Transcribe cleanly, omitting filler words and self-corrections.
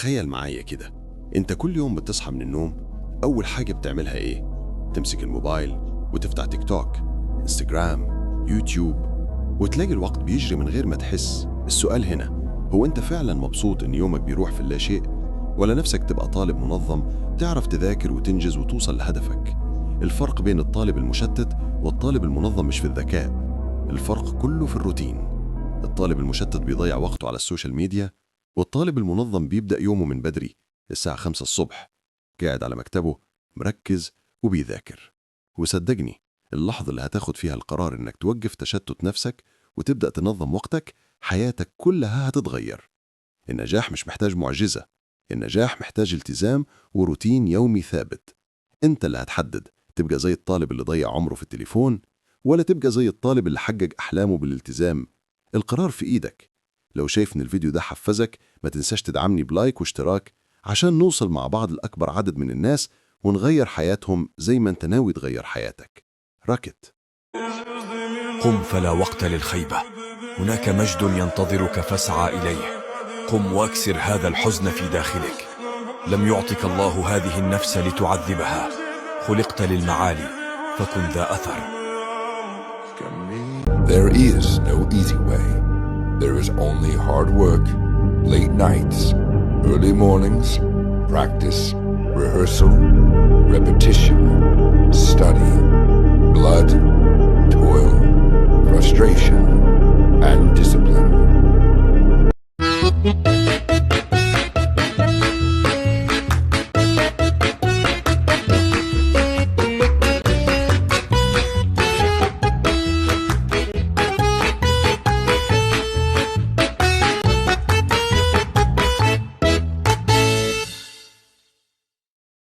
تخيل معايا كده، انت كل يوم بتصحى من النوم، اول حاجة بتعملها ايه؟ تمسك الموبايل وتفتح تيك توك، انستجرام، يوتيوب، وتلاقي الوقت بيجري من غير ما تحس. السؤال هنا، هو انت فعلا مبسوط ان يومك بيروح في اللا شيء؟ ولا نفسك تبقى طالب منظم تعرف تذاكر وتنجز وتوصل لهدفك؟ الفرق بين الطالب المشتت والطالب المنظم مش في الذكاء، الفرق كله في الروتين. الطالب المشتت بيضيع وقته على السوشيال ميديا، والطالب المنظم بيبدأ يومه من بدري الساعة 5 الصبح، قاعد على مكتبه مركز وبيذاكر. وصدقني، اللحظة اللي هتاخد فيها القرار إنك توقف تشتت نفسك وتبدأ تنظم وقتك، حياتك كلها هتتغير. النجاح مش محتاج معجزة، النجاح محتاج التزام وروتين يومي ثابت. انت اللي هتحدد تبقى زي الطالب اللي ضيع عمره في التليفون، ولا تبقى زي الطالب اللي حقق أحلامه بالالتزام. القرار في إيدك. لو شايف إن الفيديو ده حفزك، ما تنساش تدعمني بلايك واشتراك عشان نوصل مع بعض لأكبر عدد من الناس ونغير حياتهم زي ما انت ناوي تغير حياتك. راكت. قم فلا وقت للخيبة، هناك مجد ينتظرك فاسعى إليه. قم واكسر هذا الحزن في داخلك. لم يعطك الله هذه النفس لتعذبها، خلقت للمعالي فكن ذا أثر. There is no easy way. There is only hard work, late nights, early mornings, practice, rehearsal, repetition, study, blood, toil, frustration, and discipline.